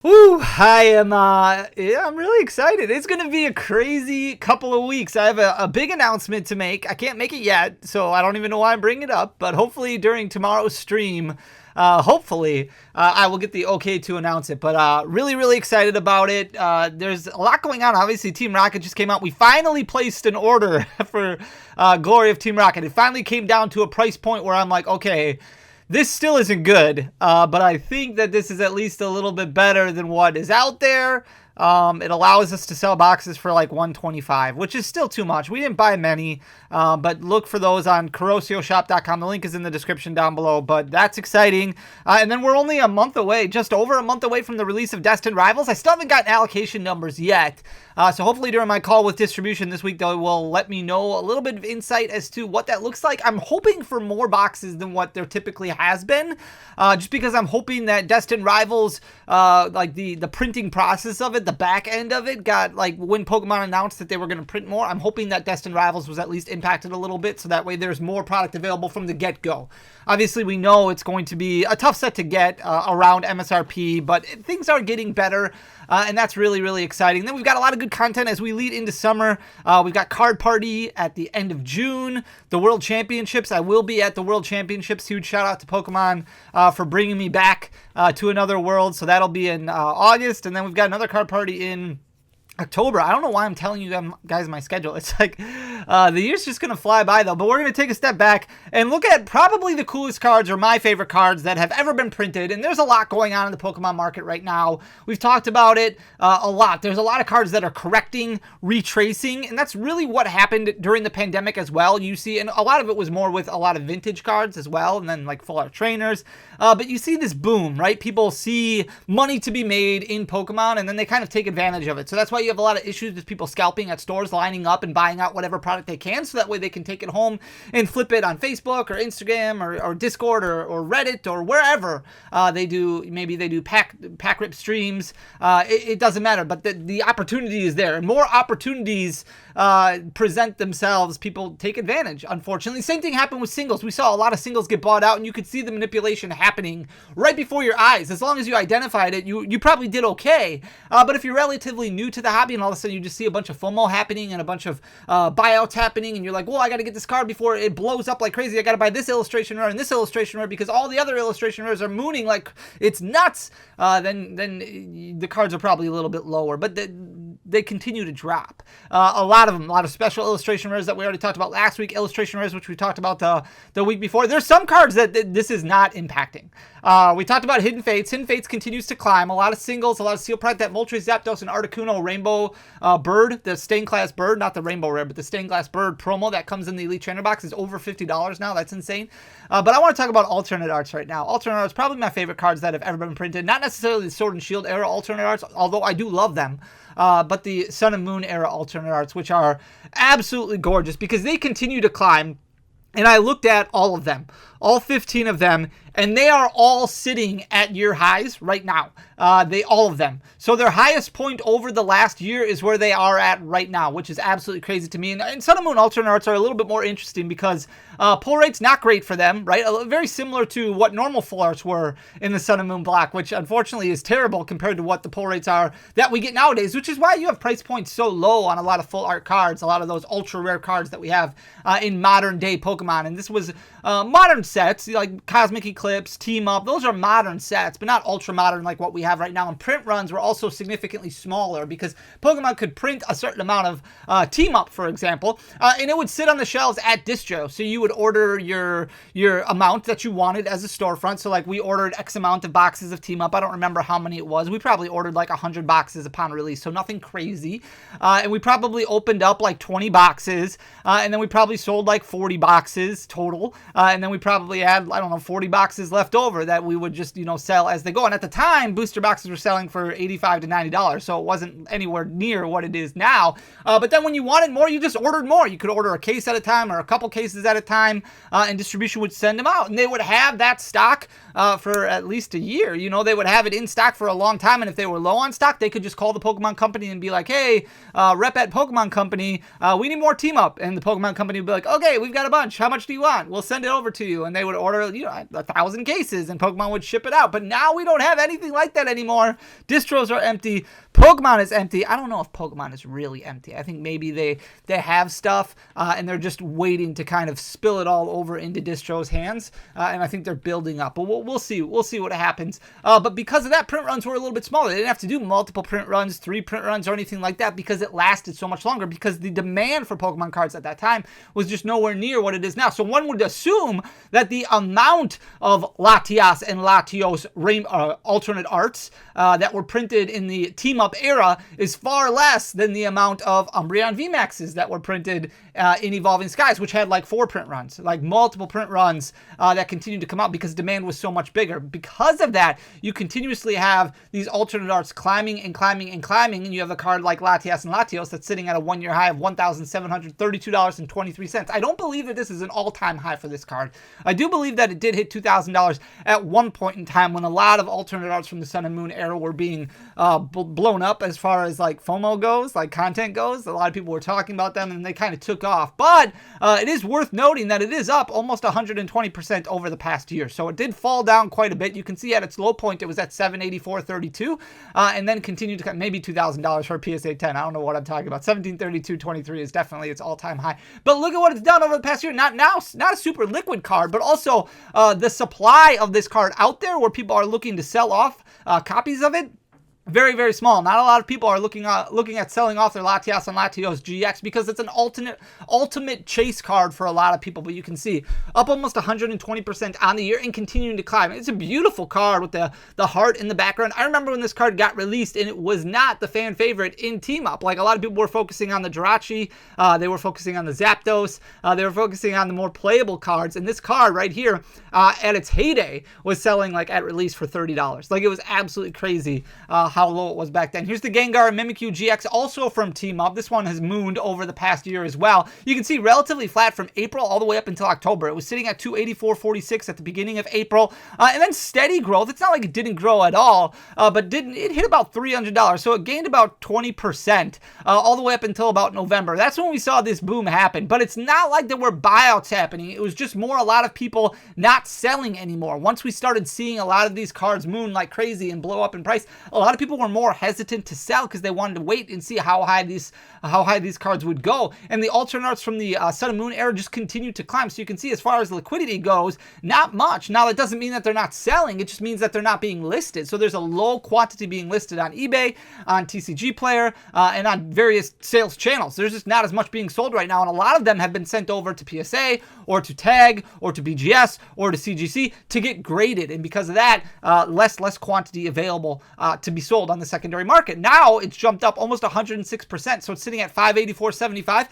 Woo! I'm really excited. It's going to be a crazy couple of weeks. I have a big announcement to make. I can't make it yet, so I don't even know why I'm bringing it up, but hopefully during tomorrow's stream, I will get the okay to announce it. But really excited about it. There's a lot going on. Obviously, Team Rocket just came out. We finally placed an order for Glory of Team Rocket. It finally came down to a price point where I'm like, okay, this still isn't good, but I think that this is at least a little bit better than what is out there. It allows us to sell boxes for like $125, which is still too much. We didn't buy many, but look for those on CorrosioShop.com. The link is in the description down below, but that's exciting. And then we're only a month away, just over a month away from the release of Destined Rivals. I still haven't gotten allocation numbers yet, so hopefully during my call with distribution this week, they will let me know a little bit of insight as to what that looks like. I'm hoping for more boxes than what there typically has been, just because I'm hoping that Destined Rivals, like the printing process of it, the back end of it got, like, when Pokemon announced that they were going to print more, I'm hoping that Destined Rivals was at least impacted a little bit, so that way there's more product available from the get-go. Obviously, we know it's going to be a tough set to get around MSRP, but things are getting better, and that's really exciting. Then we've got a lot of good content as we lead into summer. We've got Card Party at the end of June, the World Championships. I will be at the World Championships. Huge shout out to Pokemon for bringing me back to another world, so that'll be in August, and then we've got another Card Party in October. I don't know why I'm telling you guys my schedule. It's like the year's just going to fly by, though. But we're going to take a step back and look at probably the coolest cards, or my favorite cards that have ever been printed. And there's a lot going on in the Pokemon market right now. We've talked about it a lot. There's a lot of cards that are correcting, retracing, and that's really what happened during the pandemic as well. You see, and a lot of it was more with a lot of vintage cards as well, and then like full art trainers. But you see this boom, right? People see money to be made in Pokemon, and then they kind of take advantage of it. So that's why you have a lot of issues with people scalping at stores, lining up and buying out whatever product they can, so that way they can take it home and flip it on Facebook or Instagram or Discord or Reddit or wherever they do. Maybe they do pack rip streams. It doesn't matter, but the opportunity is there, and more opportunities present themselves. People take advantage, unfortunately. Same thing happened with singles. We saw a lot of singles get bought out, and you could see the manipulation happening right before your eyes. As long as you identified it, you probably did okay. But if you're relatively new to the hobby and all of a sudden you just see a bunch of FOMO happening and a bunch of buyouts happening, and you're like, well, I got to get this card before it blows up like crazy. I got to buy this illustration rare and this illustration rare because all the other illustration rares are mooning like it's nuts. Then the cards are probably a little bit lower, but they continue to drop. A lot of them, a lot of special illustration rares that we already talked about last week, illustration rares which we talked about the week before. There's some cards that this is not impacting. We talked about Hidden Fates. Hidden Fates continues to climb. A lot of singles, a lot of seal product. That Moltres, Zapdos, and Articuno Rainbow Bird, the stained glass bird, not the rainbow rare, but the stained glass bird promo that comes in the Elite Trainer box is over $50 now. That's insane. But I want to talk about alternate arts right now. Alternate arts, probably my favorite cards that have ever been printed. Not necessarily the Sword and Shield era alternate arts, although I do love them. But the Sun and Moon era alternate arts, which are absolutely gorgeous because they continue to climb. And I looked at all of them, all 15 of them, and they are all sitting at year highs right now. All of them. So their highest point over the last year is where they are at right now, which is absolutely crazy to me. And Sun and Moon alternate arts are a little bit more interesting because pull rate's not great for them, right? Very similar to what normal full arts were in the Sun and Moon block, which unfortunately is terrible compared to what the pull rates are that we get nowadays, which is why you have price points so low on a lot of full art cards, a lot of those ultra rare cards that we have in modern day Pokemon. And this was modern sets like Cosmic Eclipse, Team Up. Those are modern sets, but not ultra modern like what we have right now. And print runs were also significantly smaller because Pokemon could print a certain amount of Team Up, for example, and it would sit on the shelves at distro. So you would order your amount that you wanted as a storefront. So like we ordered X amount of boxes of Team Up. I don't remember how many it was. We probably ordered like 100 boxes upon release, so nothing crazy. And we probably opened up like 20 boxes, and then we probably sold like 40 boxes total. And then we probably had, I don't know, 40 boxes left over that we would just, sell as they go. And at the time, booster boxes were selling for $85 to $90, so it wasn't anywhere near what it is now. But then when you wanted more, you just ordered more. You could order a case at a time or a couple cases at a time, and distribution would send them out. And they would have that stock for at least a year. You know, they would have it in stock for a long time, and if they were low on stock, they could just call the Pokemon company and be like, hey, rep at Pokemon company, we need more team up. And the Pokemon company would be like, okay, we've got a bunch. How much do you want? We'll send it over to you. And they would order, you know, 1,000 cases, and Pokemon would ship it out. But now we don't have anything like that anymore. Distros are empty. Pokemon is empty. I don't know if Pokemon is really empty. I think maybe they have stuff, and they're just waiting to kind of spill it all over into Distro's hands, and I think they're building up. But we'll see. We'll see what happens. But because of that, print runs were a little bit smaller. They didn't have to do multiple print runs, 3 print runs, or anything like that, because it lasted so much longer, because the demand for Pokemon cards at that time was just nowhere near what it is now. So one would assume that the amount of Latias and Latios alternate arts that were printed in the team up era is far less than the amount of Umbreon VMAXs that were printed in Evolving Skies, which had like 4 print runs, like multiple print runs that continued to come out because demand was so much bigger. Because of that, you continuously have these alternate arts climbing and climbing and climbing, and you have a card like Latias and Latios that's sitting at a 1-year high of $1,732.23. I don't believe that this is an all-time high for this card. I do believe that it did hit $2,000 at one point in time when a lot of alternate arts from the Sun and Moon era were being blown up as far as like FOMO goes, like content goes. A lot of people were talking about them, and they kind of took off. But it is worth noting that it is up almost 120% over the past year. So it did fall down quite a bit. You can see at its low point, it was at $784.32, and then continued to maybe $2,000 for a PSA 10. I don't know what I'm talking about. $1,732.23 is definitely its all-time high. But look at what it's done over the past year. Not a super liquid card, but also the supply of this card out there where people are looking to sell off copies of it. Very, very small. Not a lot of people are looking at selling off their Latias and Latios GX because it's an ultimate chase card for a lot of people. But you can see up almost 120% on the year and continuing to climb. It's a beautiful card with the heart in the background. I remember when this card got released and it was not the fan favorite in Team Up. Like a lot of people were focusing on the Jirachi, they were focusing on the Zapdos, they were focusing on the more playable cards. And this card right here, at its heyday, was selling like at release for $30. Like it was absolutely crazy how low it was back then. Here's the Gengar Mimikyu GX, also from Team Up. This one has mooned over the past year as well. You can see relatively flat from April all the way up until October. It was sitting at $284.46 at the beginning of April, and then steady growth. It's not like it didn't grow at all, but it hit about $300, so it gained about 20% all the way up until about November. That's when we saw this boom happen, but it's not like there were buyouts happening. It was just more a lot of people not selling anymore. Once we started seeing a lot of these cards moon like crazy and blow up in price, a lot of people were more hesitant to sell because they wanted to wait and see how high these cards would go. And the alternate arts from the Sun and Moon era just continued to climb. So you can see as far as liquidity goes, not much. Now that doesn't mean that they're not selling. It just means that they're not being listed. So there's a low quantity being listed on eBay, on TCG Player, and on various sales channels. There's just not as much being sold right now. And a lot of them have been sent over to PSA or to TAG or to BGS or to CGC to get graded. And because of that, less quantity available to be sold on the secondary market. Now it's jumped up almost 106%, so it's sitting at $584.75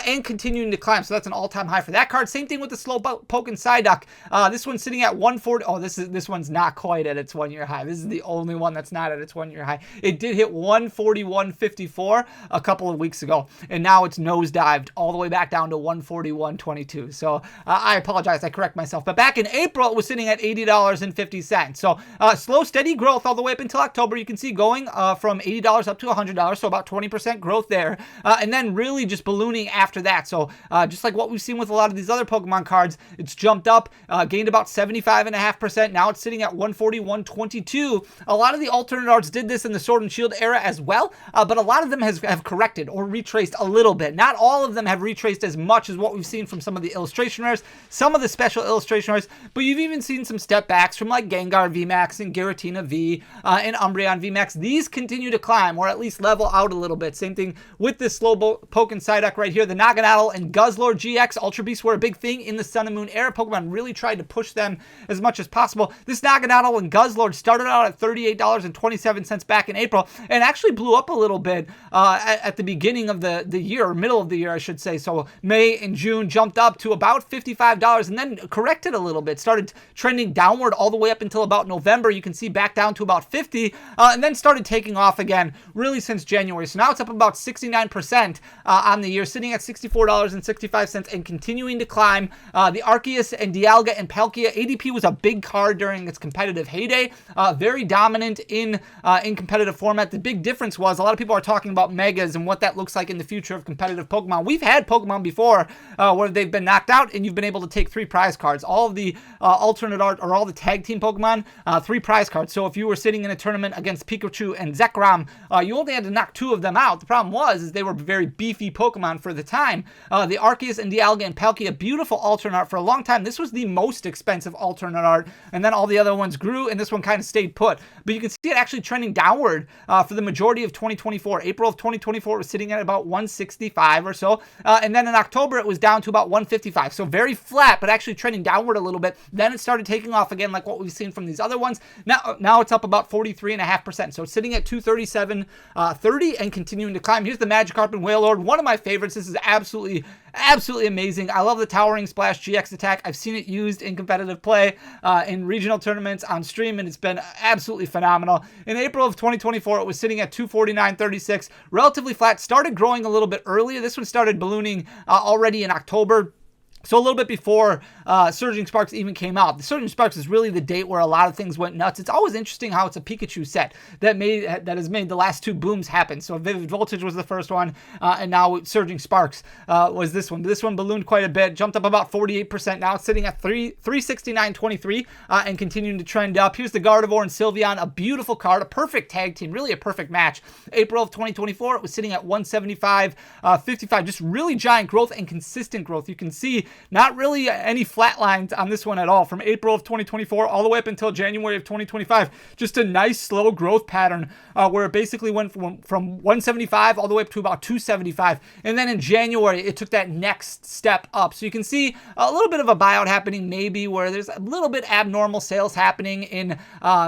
and continuing to climb. So that's an all-time high for that card. Same thing with the Slowpoke and Psyduck. This one's sitting at 140. Oh, this one's not quite at its 1-year high. This is the only one that's not at its 1-year high. It did hit 141.54 a couple of weeks ago, and now it's nosedived all the way back down to 141.22. So I apologize, I correct myself. But back in April, it was sitting at $80.50. So slow, steady growth all the way up until October. You can see going from $80 up to $100, so about 20% growth there, and then really just ballooning after that. So just like what we've seen with a lot of these other Pokemon cards, it's jumped up, gained about 75.5%. Now it's sitting at 141.22. A lot of the alternate arts did this in the Sword and Shield era as well, but a lot of them have corrected or retraced a little bit. Not all of them have retraced as much as what we've seen from some of the illustration rares, some of the special illustration rares, but you've even seen some step backs from like Gengar VMAX and Giratina V and Umbreon VMAX. These continue to climb or at least level out a little bit. Same thing with this Slowpoke and Psyduck right here. The Naganadel and Guzzlord GX Ultra Beasts were a big thing in the Sun and Moon era. Pokemon really tried to push them as much as possible. This Naganadel and Guzzlord started out at $38.27 back in April and actually blew up a little bit at the beginning of the year, or middle of the year, I should say. So May and June jumped up to about $55 and then corrected a little bit, started trending downward all the way up until about November. You can see back down to about $50, and then started taking off again really since January. So now it's up about 69% on the year, sitting at $64.65 and continuing to climb. The Arceus and Dialga and Palkia, ADP was a big card during its competitive heyday, very dominant in competitive format. The big difference was a lot of people are talking about megas and what that looks like in the future of competitive Pokemon. We've had Pokemon before where they've been knocked out and you've been able to take 3 prize cards. All of the alternate art or all the tag team Pokemon, 3 prize cards. So if you were sitting in a tournament against Pikachu and Zekrom, you only had to knock 2 of them out. The problem was they were very beefy Pokemon for the time. The Arceus and Dialga and Palkia, beautiful alternate art. For a long time, this was the most expensive alternate art, and then all the other ones grew, and this one kind of stayed put. But you can see it actually trending downward for the majority of 2024. April of 2024 was sitting at about 165 or so, and then in October it was down to about 155. So very flat, but actually trending downward a little bit. Then it started taking off again, like what we've seen from these other ones. Now it's up about 43.5%. So it's sitting at 237.30 and continuing to climb. Here's the Magikarp and Wailord, one of my favorites. This is absolutely amazing. I love the Towering Splash GX attack. I've seen it used in competitive play, in regional tournaments, on stream, and it's been absolutely phenomenal. In April of 2024, it was sitting at 249.36, relatively flat, started growing a little bit earlier. This one started ballooning already in October. So a little bit before Surging Sparks even came out. The Surging Sparks is really the date where a lot of things went nuts. It's always interesting how it's a Pikachu set that has made the last 2 booms happen. So Vivid Voltage was the first one, and now Surging Sparks was this one. This one ballooned quite a bit, jumped up about 48%. Now it's sitting at 369.23 and continuing to trend up. Here's the Gardevoir and Sylveon, a beautiful card, a perfect tag team, really a perfect match. April of 2024, it was sitting at 175.55. Just really giant growth and consistent growth. You can see not really any flat lines on this one at all. From April of 2024 all the way up until January of 2025, just a nice slow growth pattern where it basically went from 175 all the way up to about 275. And then in January, it took that next step up. So you can see a little bit of a buyout happening maybe where there's a little bit abnormal sales happening in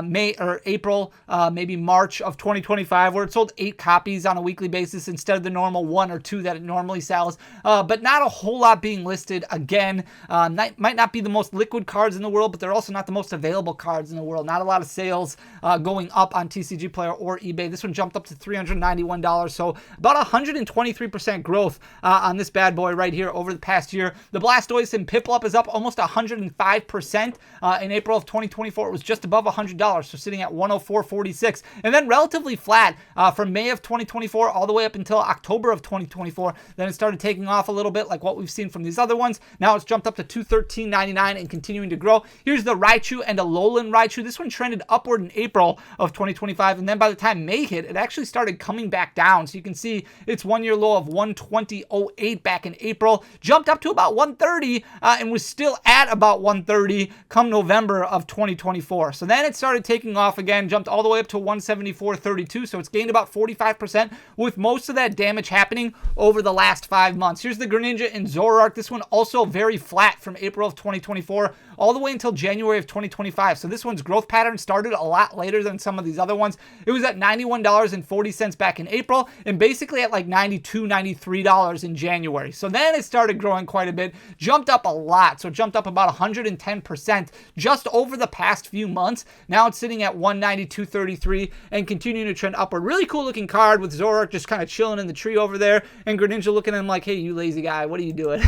May or April, maybe March of 2025, where it sold 8 copies on a weekly basis instead of the normal 1 or 2 that it normally sells. But not a whole lot being listed. Again, might not be the most liquid cards in the world, but they're also not the most available cards in the world. Not a lot of sales going up on TCG Player or eBay. This one jumped up to $391, so about 123% growth on this bad boy right here over the past year. The Blastoise and Piplup is up almost 105%. In April of 2024, it was just above $100, so sitting at 104.46, and then relatively flat from May of 2024 all the way up until October of 2024. Then it started taking off a little bit, like what we've seen from these other ones. Now it's jumped up to $213.99 and continuing to grow. Here's the Raichu and Alolan Raichu. This one trended upward in April of 2025, and then by the time May hit, it actually started coming back down. So you can see its 1-year low of 120.08 back in April, jumped up to about 130 and was still at about 130 come November of 2024. So then it started taking off again, jumped all the way up to 174.32. So it's gained about 45%, with most of that damage happening over the last 5 months. Here's the Greninja and Zoroark. This one also very flat from April of 2024 all the way until January of 2025. So this one's growth pattern started a lot later than some of these other ones. It was at $91.40 back in April and basically at like $92, $93 in January. So then it started growing quite a bit, jumped up a lot. So it jumped up about 110% just over the past few months. Now it's sitting at $192.33 and continuing to trend upward. Really cool looking card with Zoroark just kind of chilling in the tree over there and Greninja looking at him like, hey, you lazy guy, what are you doing?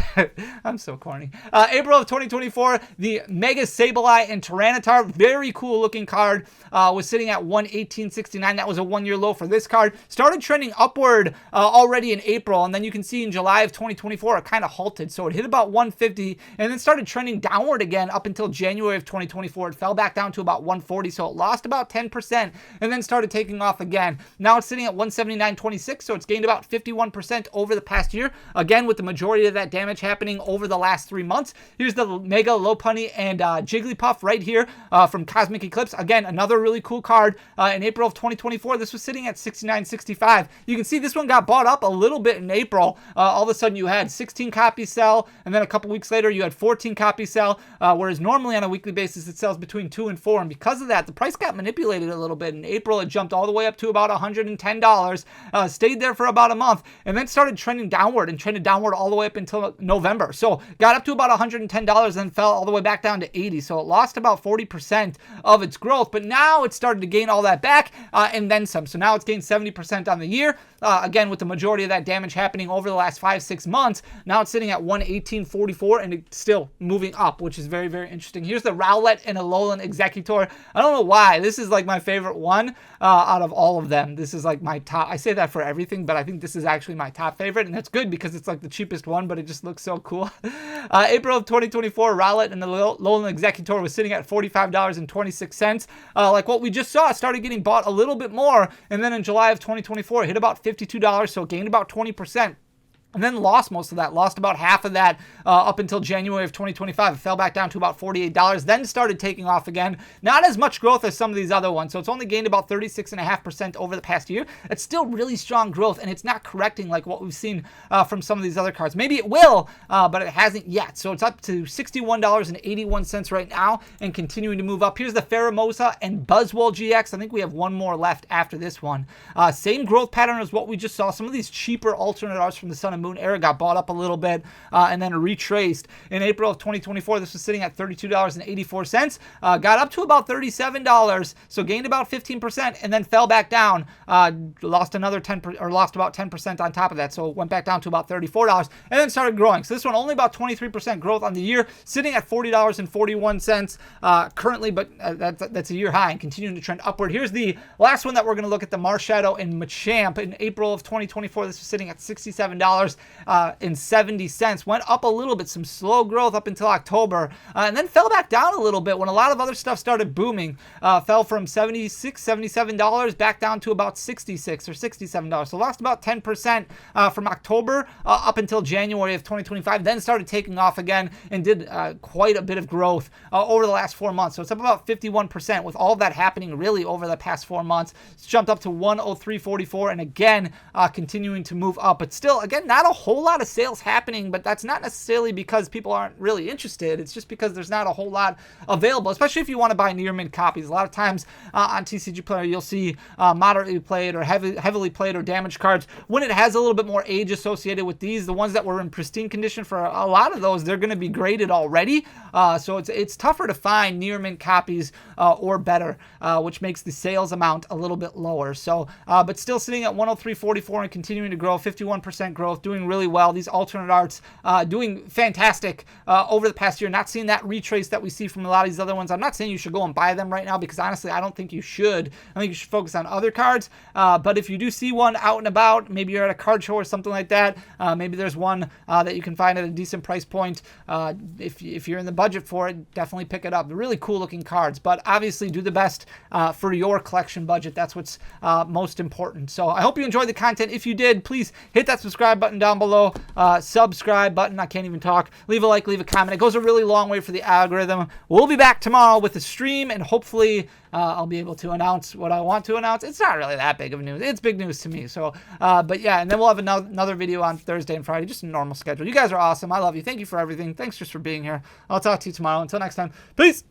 I'm so corny. April of 2024, the Mega Sableye and Tyranitar, very cool looking card, was sitting at $118.69. That was a 1-year low for this card. Started trending upward already in April, and then you can see in July of 2024 it kind of halted. So it hit about 150 and then started trending downward again up until January of 2024. It fell back down to about 140, so it lost about 10% and then started taking off again. Now it's sitting at 179.26, so it's gained about 51% over the past year, again with the majority of that damage happening over the last 3 months. Here's the Mega Lopunny and Jigglypuff right here from Cosmic Eclipse. Again, another really cool card. In April of 2024, this was sitting at $69.65. You can see this one got bought up a little bit in April. All of a sudden you had 16 copies sell, and then a couple weeks later you had 14 copies sell, whereas normally on a weekly basis it sells between 2 and 4, and because of that the price got manipulated a little bit. In April it jumped all the way up to about $110, stayed there for about a month, and then started trending downward and trended downward all the way up until November. So got up to about $110 and then fell all the way back back down to 80. So it lost about 40% of its growth, but now it's started to gain all that back and then some. So now it's gained 70% on the year. Again, with the majority of that damage happening over the last 5-6 months, now it's sitting at 118.44 and it's still moving up, which is very, very interesting. Here's the Rowlet and Alolan Executor. I don't know why. This is like my favorite one out of all of them. This is like my top. I say that for everything, but I think this is actually my top favorite, and that's good because it's like the cheapest one, but it just looks so cool. April of 2024, Rowlet and the Alolan Executor was sitting at $45.26. Like what we just saw, it started getting bought a little bit more, and then in July of 2024, it hit about $52, so it gained about 20%. And then lost most of that, lost about half of that up until January of 2025. It fell back down to about $48, then started taking off again. Not as much growth as some of these other ones, so it's only gained about 36.5% over the past year. It's still really strong growth, and it's not correcting like what we've seen from some of these other cards. Maybe it will, but it hasn't yet. So it's up to $61.81 right now and continuing to move up. Here's the Pheromosa and Buzzwole GX. I think we have one more left after this one. Same growth pattern as what we just saw. Some of these cheaper alternate arts from the Sun and Moon era got bought up a little bit and then retraced. In April of 2024, this was sitting at $32.84. Got up to about $37, so gained about 15%, and then fell back down. Lost another 10%, or lost about 10% on top of that, so it went back down to about $34, and then started growing. So this one only about 23% growth on the year, sitting at $40.41 currently, but that's a year high and continuing to trend upward. Here's the last one that we're going to look at, the Marshadow and Machamp. In April of 2024, this was sitting at $67.70. Went up a little bit, some slow growth up until October, and then fell back down a little bit when a lot of other stuff started booming. Fell from $76, $77 back down to about $66 or $67. So lost about 10% from October up until January of 2025, then started taking off again and did quite a bit of growth over the last 4 months. So it's up about 51% with all of that happening really over the past 4 months. It's jumped up to 103.44 and again continuing to move up, but still, again, not a whole lot of sales happening, but that's not necessarily because people aren't really interested. It's just because there's not a whole lot available, especially if you want to buy near mint copies. A lot of times on TCG Player, you'll see moderately played or heavily played or damaged cards. When it has a little bit more age associated with these, the ones that were in pristine condition, for a lot of those, they're going to be graded already. So it's tougher to find near mint copies or better, which makes the sales amount a little bit lower. So, but still sitting at 103.44 and continuing to grow, 51% growth, doing really well. These alternate arts doing fantastic over the past year. Not seeing that retrace that we see from a lot of these other ones. I'm not saying you should go and buy them right now because honestly, I don't think you should. I think you should focus on other cards. But if you do see one out and about, maybe you're at a card show or something like that, maybe there's one that you can find at a decent price point. If you're in the budget for it, definitely pick it up. They're really cool looking cards, but obviously do the best for your collection budget. That's what's most important. So I hope you enjoyed the content. If you did, please hit that subscribe button down below. Subscribe button. I can't even talk. Leave a like, leave a comment. It goes a really long way for the algorithm. We'll be back tomorrow with a stream, and hopefully I'll be able to announce what I want to announce. It's not really that big of news. It's big news to me. So, but yeah, and then we'll have another video on Thursday and Friday, just a normal schedule. You guys are awesome. I love you. Thank you for everything. Thanks just for being here. I'll talk to you tomorrow. Until next time, peace.